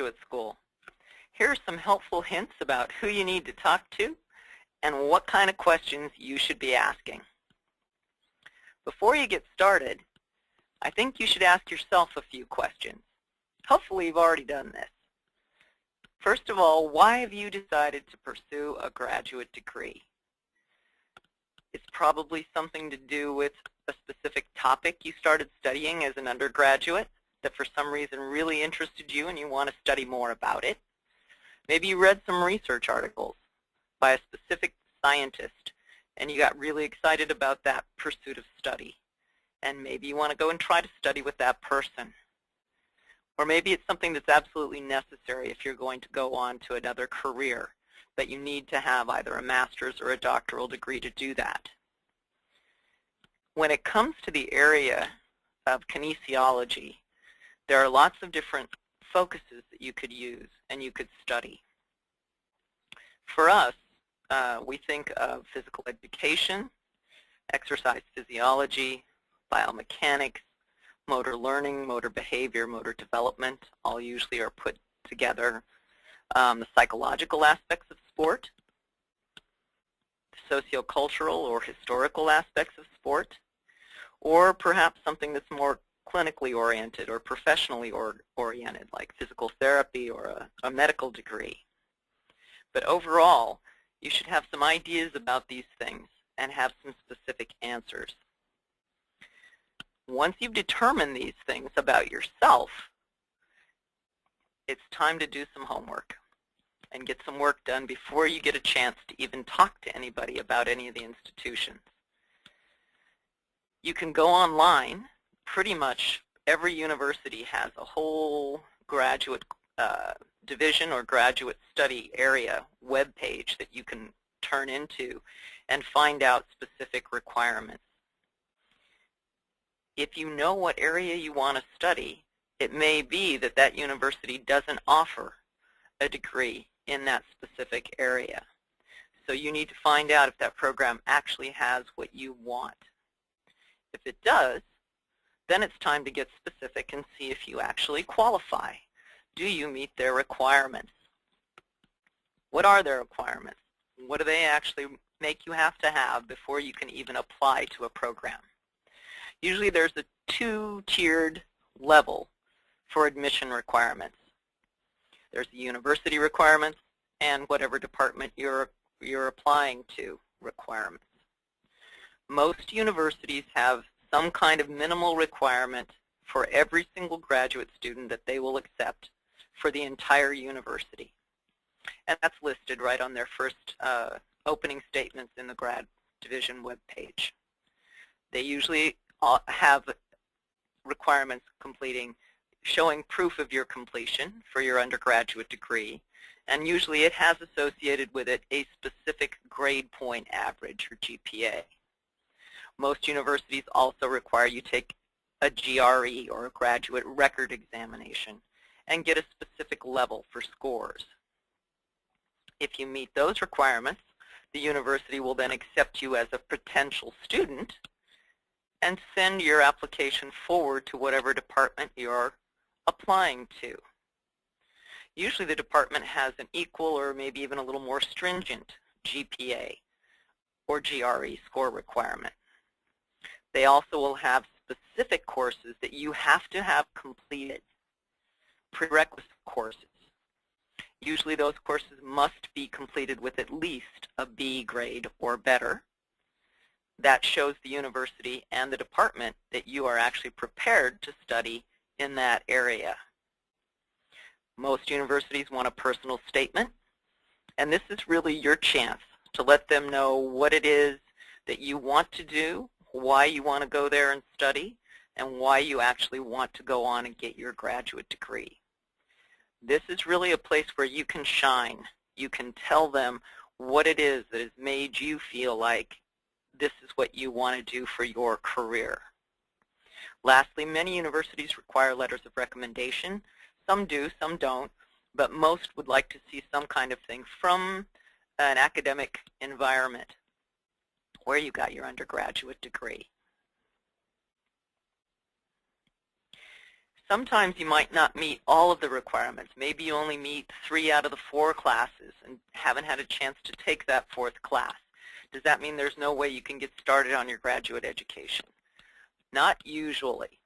graduate school. Here are some helpful hints about who you need to talk to and what kind of questions you should be asking. Before you get started, I think you should ask yourself a few questions. Hopefully you've already done this. First of all, why have you decided to pursue a graduate degree? It's probably something to do with a specific topic you started studying as an undergraduate that for some reason really interested you and you want to study more about it. Maybe you read some research articles by a specific scientist and you got really excited about that pursuit of study. And maybe you want to go and try to study with that person. Or maybe it's something that's absolutely necessary if you're going to go on to another career, that you need to have either a master's or a doctoral degree to do that. When it comes to the area of kinesiology, there are lots of different focuses that you could use and you could study. For us, we think of physical education, exercise physiology, biomechanics, motor learning, motor behavior, motor development, all usually are put together. The psychological aspects of sport, sociocultural or historical aspects of sport, or perhaps something that's more clinically oriented or professionally oriented, like physical therapy or a medical degree. But overall, you should have some ideas about these things and have some specific answers. Once you've determined these things about yourself, it's time to do some homework and get some work done before you get a chance to even talk to anybody about any of the institutions. You can go online. Pretty much every university has a whole graduate division or graduate study area web page that you can turn into and find out specific requirements. If you know what area you want to study, it may be that that university doesn't offer a degree in that specific area. So you need to find out if that program actually has what you want. If it does, then it's time to get specific and see if you actually qualify. Do you meet their requirements? What are their requirements? What do they actually make you have to have before you can even apply to a program? Usually there's a two-tiered level for admission requirements. There's the university requirements and whatever department you're applying to requirements. Most universities have some kind of minimal requirement for every single graduate student that they will accept for the entire university. And that's listed right on their first opening statements in the grad division webpage. They usually have requirements showing proof of your completion for your undergraduate degree, and usually it has associated with it a specific grade point average, or GPA. Most universities also require you take a GRE, or a graduate record examination, and get a specific level for scores. If you meet those requirements, the university will then accept you as a potential student and send your application forward to whatever department you're applying to. Usually the department has an equal or maybe even a little more stringent GPA or GRE score requirement. They also will have specific courses that you have to have completed, prerequisite courses. Usually those courses must be completed with at least a B grade or better. That shows the university and the department that you are actually prepared to study in that area. Most universities want a personal statement, and this is really your chance to let them know what it is that you want to do, why you want to go there and study, and why you actually want to go on and get your graduate degree. This is really a place where you can shine. You can tell them what it is that has made you feel like this is what you want to do for your career. Lastly, many universities require letters of recommendation. Some do, some don't, but most would like to see some kind of thing from an academic environment where you got your undergraduate degree. sometimes you might not meet all of the requirements. Maybe you only meet 3 out of the 4 classes and haven't had a chance to take that 4th class. Does that mean there's no way you can get started on your graduate education? Not usually.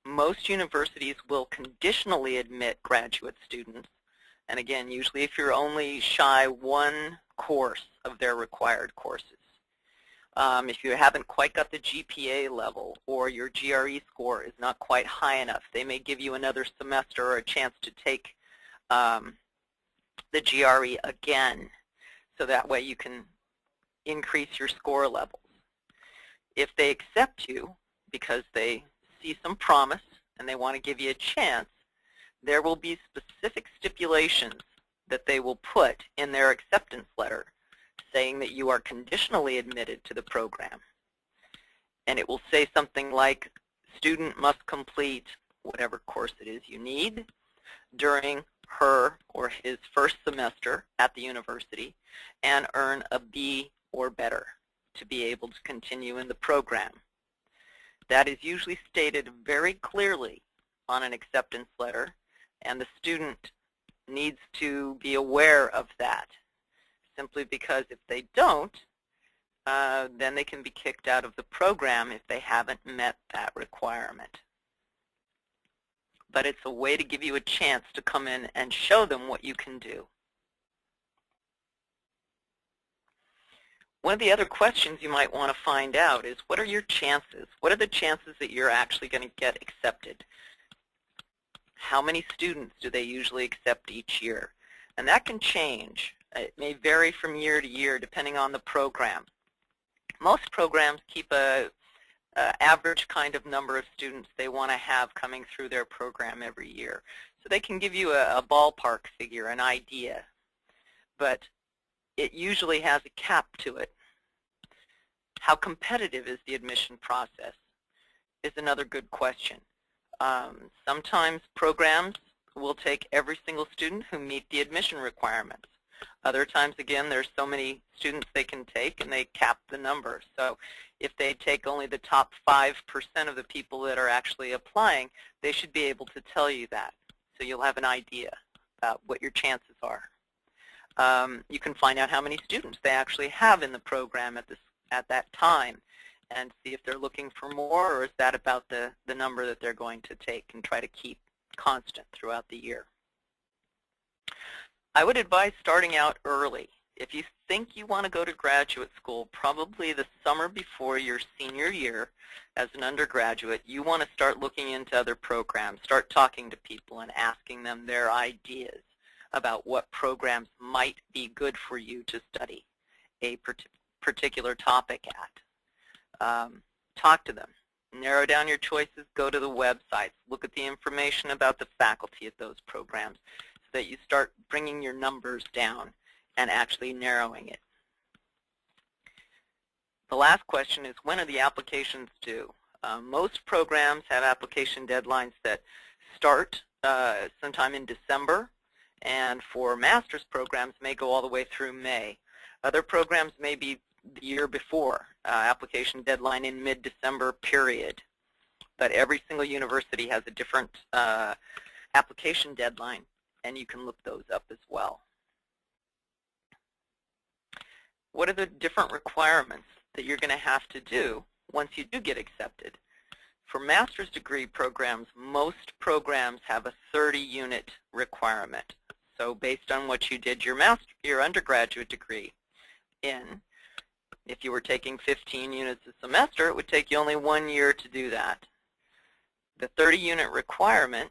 Most universities will conditionally admit graduate students, and again, usually if you're only shy 1 course of their required courses. If you haven't quite got the GPA level or your GRE score is not quite high enough, they may give you another semester or a chance to take the GRE again, so that way you can increase your score levels. If they accept you because they see some promise and they want to give you a chance, there will be specific stipulations that they will put in their acceptance letter saying that you are conditionally admitted to the program. And it will say something like, student must complete whatever course it is you need during her or his first semester at the university and earn a B or better to be able to continue in the program. That is usually stated very clearly on an acceptance letter, and the student needs to be aware of that, simply because if they don't, then they can be kicked out of the program if they haven't met that requirement. But it's a way to give you a chance to come in and show them what you can do. One of the other questions you might want to find out is, what are your chances? What are the chances that you're actually going to get accepted? How many students do they usually accept each year? And that can change. It may vary from year to year depending on the program. Most programs keep a average kind of number of students they want to have coming through their program every year. So they can give you a ballpark figure, an idea. But it usually has a cap to it. How competitive is the admission process is another good question. Sometimes programs will take every single student who meet the admission requirements. Other times, again, there's so many students they can take and they cap the number. So if they take only the top 5% of the people that are actually applying, they should be able to tell you that. So you'll have an idea about what your chances are. You can find out how many students they actually have in the program at that time and see if they're looking for more, or is that about the number that they're going to take, and try to keep constant throughout the year. I would advise starting out early. If you think you want to go to graduate school, probably the summer before your senior year as an undergraduate, you want to start looking into other programs, start talking to people and asking them their ideas about what programs might be good for you to study a particular topic at. Talk to them. Narrow down your choices, go to the websites, look at the information about the faculty at those programs so that you start bringing your numbers down and actually narrowing it. The last question is, when are the applications due? Most programs have application deadlines that start sometime in December, and for master's programs may go all the way through May. Other programs may be the year before, application deadline in mid-December period. But every single university has a different application deadline, and you can look those up as well. What are the different requirements that you're going to have to do once you do get accepted? For master's degree programs, most programs have a 30-unit requirement. So based on what you did your undergraduate degree in, if you were taking 15 units a semester, it would take you only 1 year to do that. The 30-unit requirement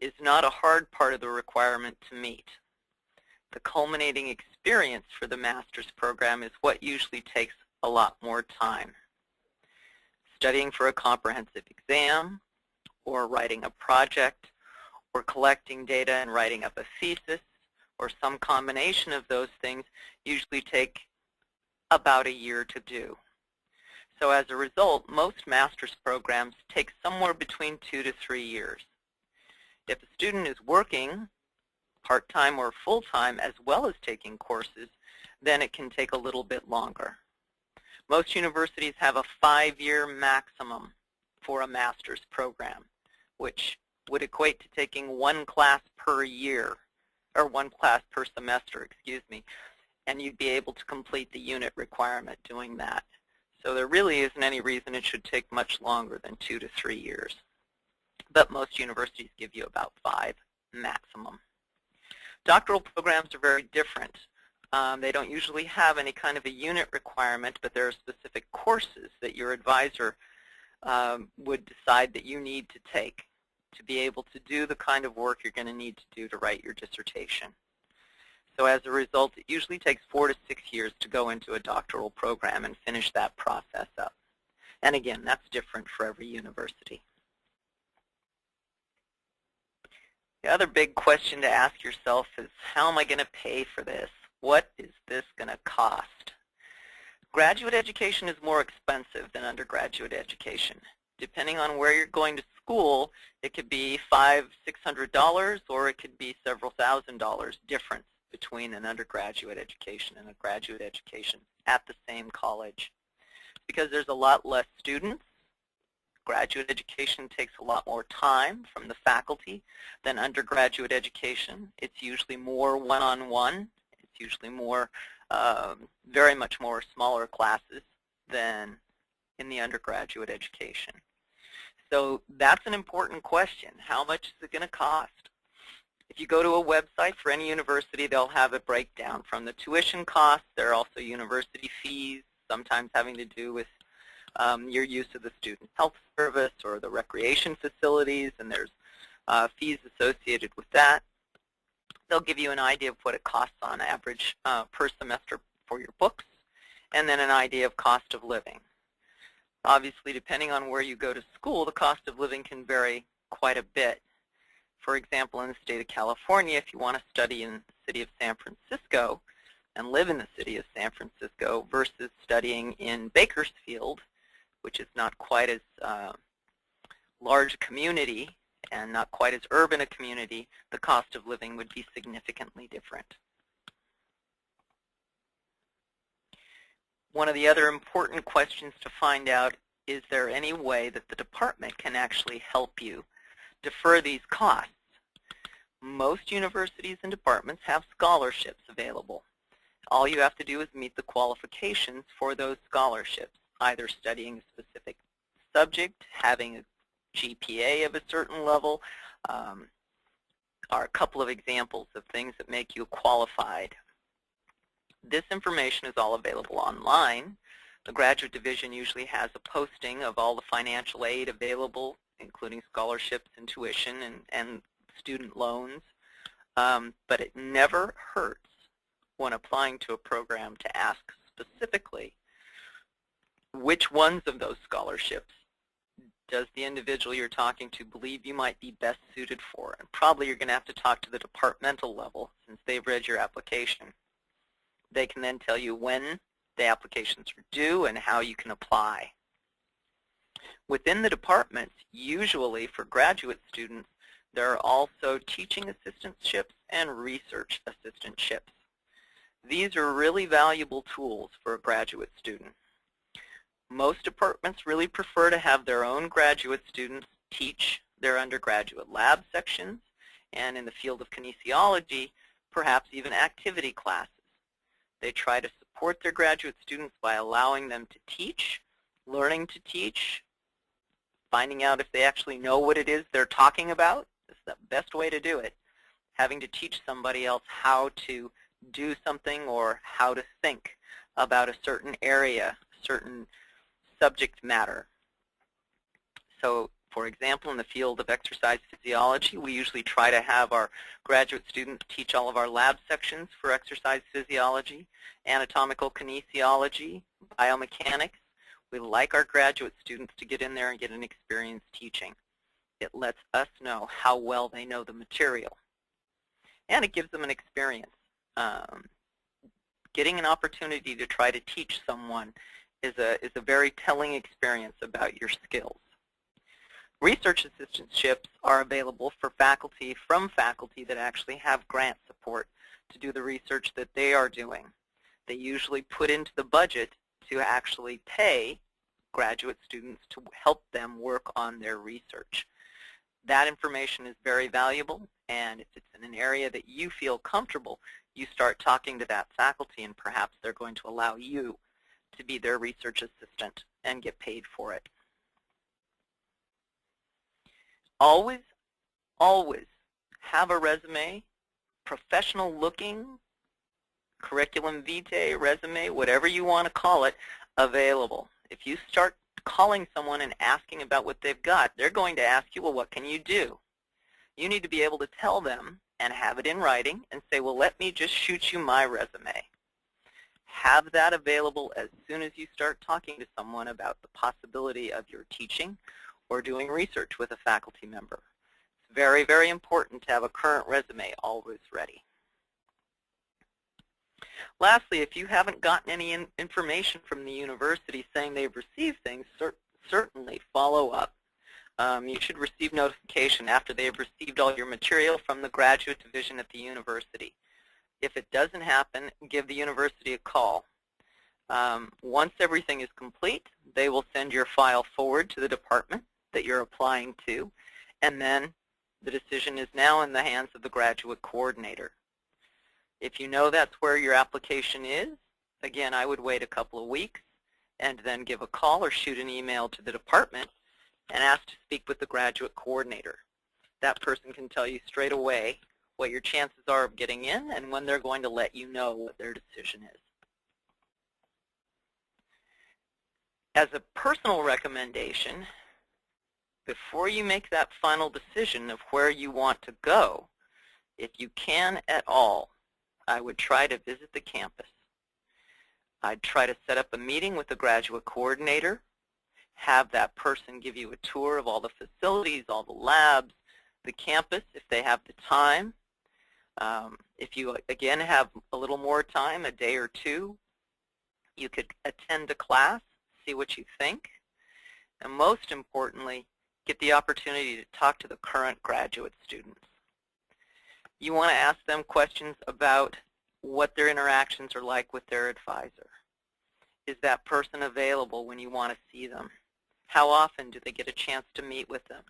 is not a hard part of the requirement to meet. The culminating experience for the master's program is what usually takes a lot more time. Studying for a comprehensive exam, or writing a project, or collecting data and writing up a thesis, or some combination of those things usually take about a year to do. So as a result, most master's programs take somewhere between 2 to 3 years. If a student is working part-time or full-time as well as taking courses, then it can take a little bit longer. Most universities have a 5-year maximum for a master's program, which would equate to taking one class per year, or one class per semester, excuse me, and you'd be able to complete the unit requirement doing that. So there really isn't any reason it should take much longer than 2 to 3 years. But most universities give you about 5 maximum. Doctoral programs are very different. They don't usually have any kind of a unit requirement, but there are specific courses that your advisor would decide that you need to take to be able to do the kind of work you're going to need to do to write your dissertation. So as a result, it usually takes 4 to 6 years to go into a doctoral program and finish that process up. And again, that's different for every university. The other big question to ask yourself is, how am I going to pay for this? What is this going to cost? Graduate education is more expensive than undergraduate education. Depending on where you're going to school, it could be $500, $600, or it could be several $1,000s difference between an undergraduate education and a graduate education at the same college. Because there's a lot less students, graduate education takes a lot more time from the faculty than undergraduate education. It's usually more one-on-one. It's usually more, very much more smaller classes than in the undergraduate education. So that's an important question. How much is it going to cost? If you go to a website for any university, they'll have a breakdown from the tuition costs. There are also university fees, sometimes having to do with your use of the student health service or the recreation facilities, and there's fees associated with that. They'll give you an idea of what it costs on average per semester for your books, and then an idea of cost of living. Obviously, depending on where you go to school, the cost of living can vary quite a bit. For example, in the state of California, if you want to study in the city of San Francisco and live in the city of San Francisco versus studying in Bakersfield, which is not quite as large a community and not quite as urban a community, the cost of living would be significantly different. One of the other important questions to find out, is there any way that the department can actually help you defer these costs? Most universities and departments have scholarships available. All you have to do is meet the qualifications for those scholarships, either studying a specific subject, having a GPA of a certain level, are a couple of examples of things that make you qualified. This information is all available online. The graduate division usually has a posting of all the financial aid available, including scholarships and tuition and student loans. But it never hurts when applying to a program to ask specifically which ones of those scholarships does the individual you're talking to believe you might be best suited for. And probably you're going to have to talk to the departmental level since they've read your application. They can then tell you when the applications are due and how you can apply. Within the departments, usually for graduate students, there are also teaching assistantships and research assistantships. These are really valuable tools for a graduate student. Most departments really prefer to have their own graduate students teach their undergraduate lab sections, and in the field of kinesiology, perhaps even activity classes. They try to support their graduate students by allowing them to teach, learning to teach, finding out if they actually know what it is they're talking about. It's the best way to do it. Having to teach somebody else how to do something or how to think about a certain area, certain subject matter. So, for example, in the field of exercise physiology, we usually try to have our graduate students teach all of our lab sections for exercise physiology, anatomical kinesiology, biomechanics. We like our graduate students to get in there and get an experience teaching. It lets us know how well they know the material. And it gives them an experience. Getting an opportunity to try to teach someone is a very telling experience about your skills. Research assistantships are available for faculty, from faculty that actually have grant support to do the research that they are doing. They usually put into the budget to actually pay graduate students to help them work on their research. that information is very valuable, and if it's in an area that you feel comfortable, you start talking to that faculty, and perhaps they're going to allow you to be their research assistant and get paid for it. Always, always have a resume, professional looking, curriculum vitae, resume, whatever you want to call it, available. If you start calling someone and asking about what they've got, they're going to ask you, well, what can you do? You need to be able to tell them and have it in writing and say, well, let me just shoot you my resume. Have that available as soon as you start talking to someone about the possibility of your teaching or doing research with a faculty member. It's very, very important to have a current resume always ready. Lastly, if you haven't gotten any information from the university saying they've received things, certainly follow up. You should receive notification after they've received all your material from the graduate division at the university. If it doesn't happen, give the university a call. Once everything is complete, they will send your file forward to the department that you're applying to, and then the decision is now in the hands of the graduate coordinator. If you know that's where your application is, again, I would wait a couple of weeks and then give a call or shoot an email to the department and ask to speak with the graduate coordinator. That person can tell you straight away what your chances are of getting in and when they're going to let you know what their decision is. As a personal recommendation, before you make that final decision of where you want to go, if you can at all, I would try to visit the campus. I'd try to set up a meeting with the graduate coordinator, have that person give you a tour of all the facilities, all the labs, the campus if they have the time. If you, again, have a little more time, a day or two, you could attend a class, see what you think, and most importantly, get the opportunity to talk to the current graduate students. You want to ask them questions about what their interactions are like with their advisor. Is that person available when you want to see them? How often do they get a chance to meet with them?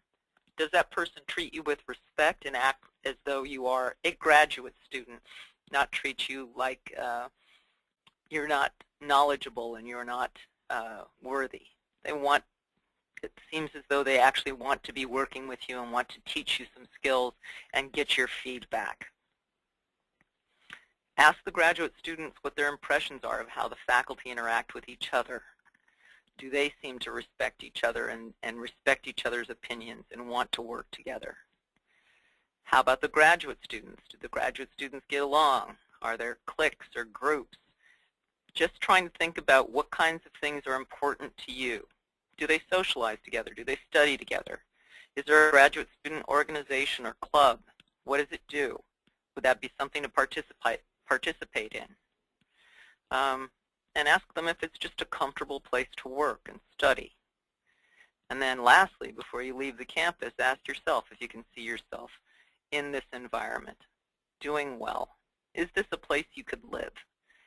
Does that person treat you with respect and act as though you are a graduate student, not treat you like you're not knowledgeable and you're not worthy? It seems as though they actually want to be working with you and want to teach you some skills and get your feedback. Ask the graduate students what their impressions are of how the faculty interact with each other. Do they seem to respect each other and respect each other's opinions and want to work together? How about the graduate students? Do the graduate students get along? Are there cliques or groups? Just trying to think about what kinds of things are important to you. Do they socialize together? Do they study together? Is there a graduate student organization or club? What does it do? Would that be something to participate in? And ask them if it's just a comfortable place to work and study. And then lastly, before you leave the campus, ask yourself if you can see yourself in this environment, doing well. Is this a place you could live?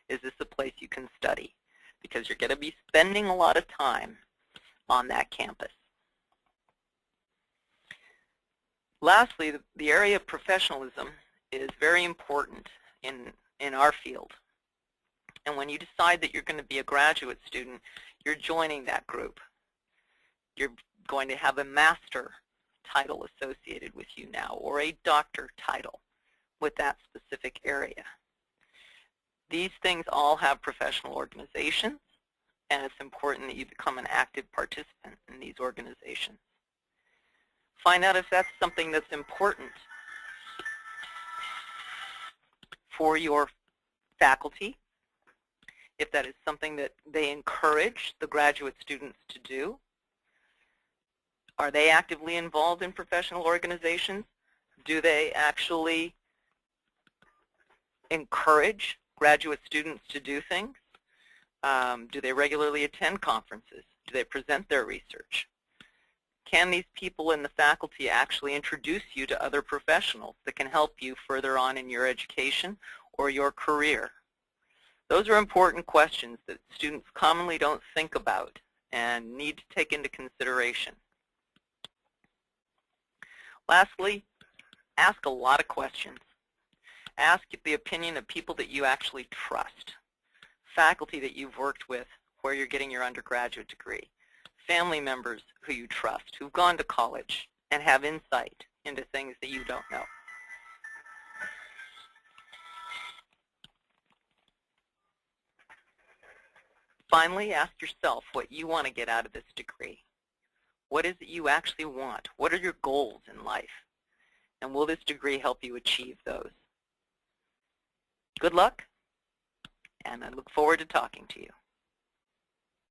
Is this a place you can study? Because you're going to be spending a lot of time on that campus. Lastly, the area of professionalism is very important in our field. And when you decide that you're going to be a graduate student, you're joining that group. You're going to have a master title associated with you now, or a doctor title with that specific area. These things all have professional organizations, and it's important that you become an active participant in these organizations. Find out if that's something that's important for your faculty, if that is something that they encourage the graduate students to do. Are they actively involved in professional organizations? Do they actually encourage graduate students to do things? Do they regularly attend conferences? Do they present their research? Can these people in the faculty actually introduce you to other professionals that can help you further on in your education or your career? Those are important questions that students commonly don't think about and need to take into consideration. Lastly, ask a lot of questions. Ask the opinion of people that you actually trust, faculty that you've worked with where you're getting your undergraduate degree, family members who you trust, who've gone to college and have insight into things that you don't know. Finally, ask yourself what you want to get out of this degree. What is it you actually want? What are your goals in life? And will this degree help you achieve those? Good luck, and I look forward to talking to you.